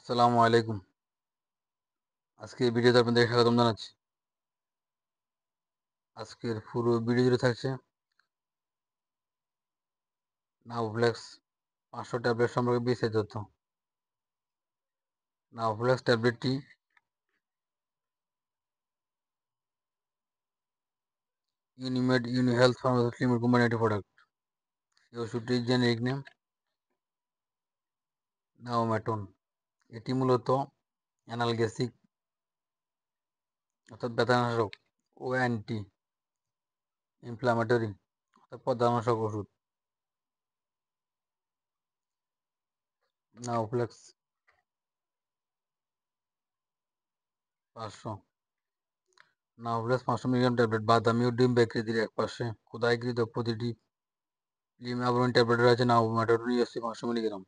আসসালামু আলাইকুম। আজকে এই ভিডিওতে আপনাদের স্বাগতম জানাচ্ছি। আজকের পুরো ভিডিও জুড়ে থাকছে নাভোফ্লেক্স 500 ট্যাবলেট সম্পর্কে বিস্তারিত তথ্য। নাভোফ্লেক্স ট্যাবলেটটি ইউনিমেড হেলথ ফার্মাসিউটিক্যালস লিমিটেড কোম্পানির একটি প্রোডাক্ট। এই ওষুধটির জেনেরিক নেম নাওমেটন। এটি মূলত অ্যানালগেসিক অর্থাৎ ব্যথানাশক ও অ্যান্টি ইনফ্ল্যামেটরি অর্থাৎ প্রদাহনাশক ওষুধ। নাভোফ্লেক্স 500 নাভোফ্লেক্স 500 মিলিগ্রাম ট্যাবলেট বাদামি ও ডিম আকৃতির একপাশে খোদাইকৃত প্রতিটি লিম আবরণী ট্যাবলেটে রয়েছে নাভোমেটন ইউএসপি 500 মিলিগ্রাম।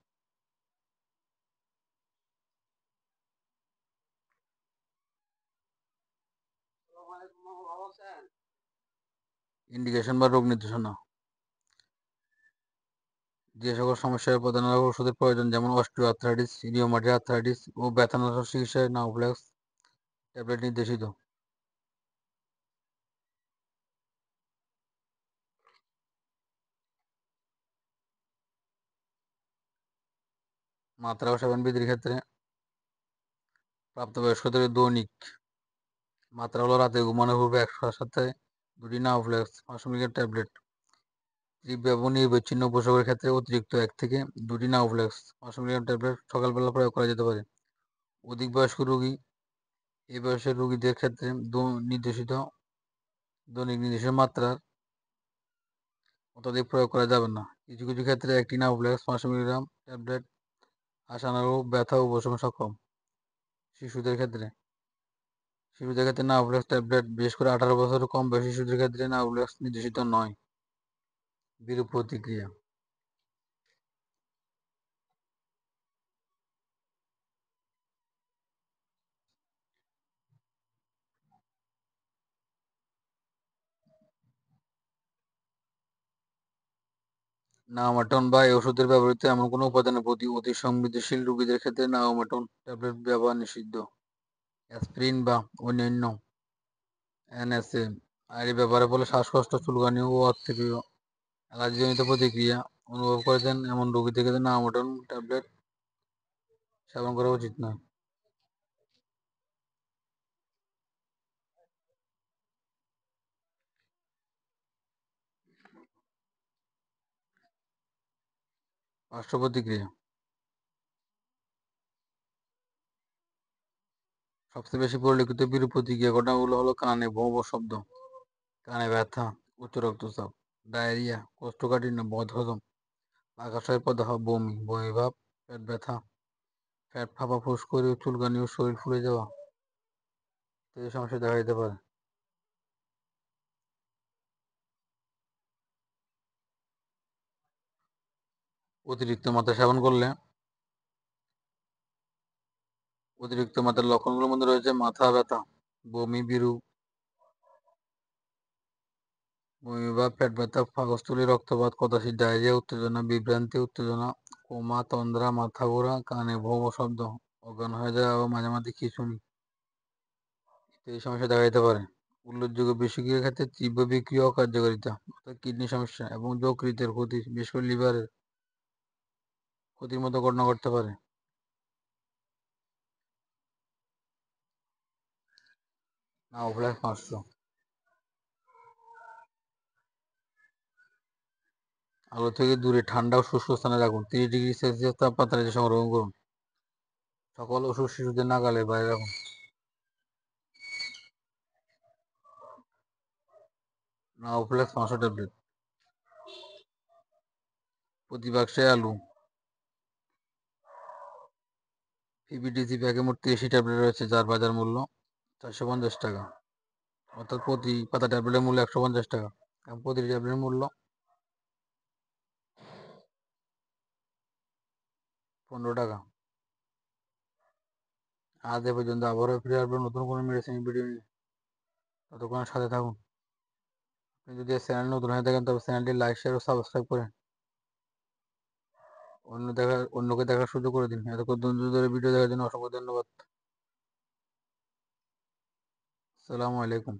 ইন্ডিকেশন বা রোগ নির্দেশনা। যে সকল সমস্যায় প্রধানত ওষুধের প্রয়োজন, যেমন অস্টিও আর্থ্রাইটিস, রিউমাটয়েড আর্থ্রাইটিস ও ব্যথানাশক চিকিৎসায় নাভোফ্লেক্স ট্যাবলেট নির্দেশিত। মাত্রা ও সেবন বিধির ক্ষেত্রে প্রাপ্তবয়স্কদের দৈনিক মাত্রা হলো রাতে ঘুমানোর পূর্বে 100 সাথে 2টি নাভোফ্লেক্স 500 মিলিগ্রাম ট্যাবলেট। তীব্র এবং নিরবচ্ছিন্ন উপসর্গের ক্ষেত্রে অতিরিক্ত 1 থেকে 2টি নাভোফ্লেক্স 500 মিলিগ্রাম ট্যাবলেট সকালবেলা প্রয়োগ করা যেতে পারে। অধিক বয়স্ক রোগী এই বয়সের রোগীদের ক্ষেত্রে নির্দেশিত দৈনিক নির্দিষ্ট মাত্রার অত্যধিক প্রয়োগ করা যাবে না। কিছু কিছু ক্ষেত্রে একটি নাভোফ্লেক্স 500 মিলিগ্রাম ট্যাবলেট আশানুরূপ ব্যথা উপশমে সক্ষম। শিশুদের ক্ষেত্রে নাভোফ্লেক্স ট্যাবলেট, বিশেষ করে 18 বছরের কম বয়সী শিশুদের ক্ষেত্রে নাভোফ্লেক্স নির্দেশিত নয়। বিরূপ প্রতিক্রিয়া। নাওমেটন বা এই ওষুধের ব্যবহৃত এমন কোনো উপাদানের প্রতি অতি সংবেদনশীল রোগীদের ক্ষেত্রে নাওমেটন ট্যাবলেট ব্যবহার নিষিদ্ধ। অ্যাসপিরিন বা অন্যান্য NSAID ব্যবহারের ফলে শ্বাসকষ্ট, চুলকানি ও অতীব্র অ্যালার্জিজনিত প্রতিক্রিয়া অনুভব করেছেন এমন রোগীদের ক্ষেত্রে নাওমেটন ট্যাবলেট সেবন করা উচিত নয়। পার্শ্ব প্রতিক্রিয়া। সবচেয়ে বেশি পরিলক্ষিত বিরূপ প্রতিক্রিয়া ঘটনাগুলো হলো কানে ভোঁ ভোঁ শব্দ, কানে ব্যথা, উচ্চ রক্তচাপ, ডায়রিয়া, কোষ্ঠকাঠিন্য, বদহজম, আকাশের প্রদাহ, বমি, বমিভাব, পেট ব্যথা, পেট ফাঁপা, ফুসকুড়ি, চুলকানি ও শরীর ফুলে যাওয়া এই সমস্যা দেখা দিতে পারে। অতিরিক্ত মাত্রায় সেবন করলে অতিরিক্ত মাত্রার লক্ষণগুলোর মধ্যে রয়েছে মাথা ব্যথা, বমি, বমিভাব, পেট ব্যথা, পাকস্থলী, রক্তপাত, কথাসি, ডায়রিয়া, উত্তেজনা, বিভ্রান্তি, উত্তেজনা, কোমা, তন্দ্রা, মাথা ঘোরা, কানে ভোঁ ভোঁ শব্দ, অজ্ঞান হয়ে যাওয়া ও মাঝে মাঝে খিঁচুনি এই সমস্যা দেখা দিতে পারে। উল্লেখযোগ্য বিষক্রিয়ার ক্ষেত্রে তীব্র বিক্রিয়া, অকার্যকারিতা অর্থাৎ কিডনি সমস্যা এবং যকৃতের ক্ষতি, বিশেষ করে লিভারের ক্ষতির মতো ঘটনা ঘটতে পারে। নাভোফ্লেক্স 500 আলো থেকে দূরে ঠান্ডা ও শুষ্ক স্থানে রাখুন। 30 ডিগ্রি সেলসিয়াস তাপমাত্রায় এটি সংরক্ষণ করুন। সকল ওষুধ শিশুদের নাগালের বাইরে রাখুন। নাভোফ্লেক্স 500 ট্যাবলেট প্রতি বাক্সে আলু। PBDC ব্যাগে মোট 30 ট্যাবলেট রয়েছে, যার বাজার মূল্য 450 টাকা, অর্থাৎ প্রতি পাতা ট্যাবলেটের মূল্য 150 টাকা এবং প্রতিটি ট্যাবলেটের মূল্য 15 টাকা। আজ এ পর্যন্ত। আবারও ফিরে আসবো নতুন কোনো মেডিসিন ভিডিও নিয়ে। ততক্ষণের সাথে থাকুন। আপনি যদি চ্যানেল নতুন হয়ে থাকেন তবে চ্যানেলটি লাইক, শেয়ার ও সাবস্ক্রাইব করেন। অন্যকে দেখার সুযোগ করে দিন। এতক্ষণ ধৈর্য ধরে ভিডিও দেখার জন্য অসংখ্য ধন্যবাদ। আসসালামু আলাইকুম।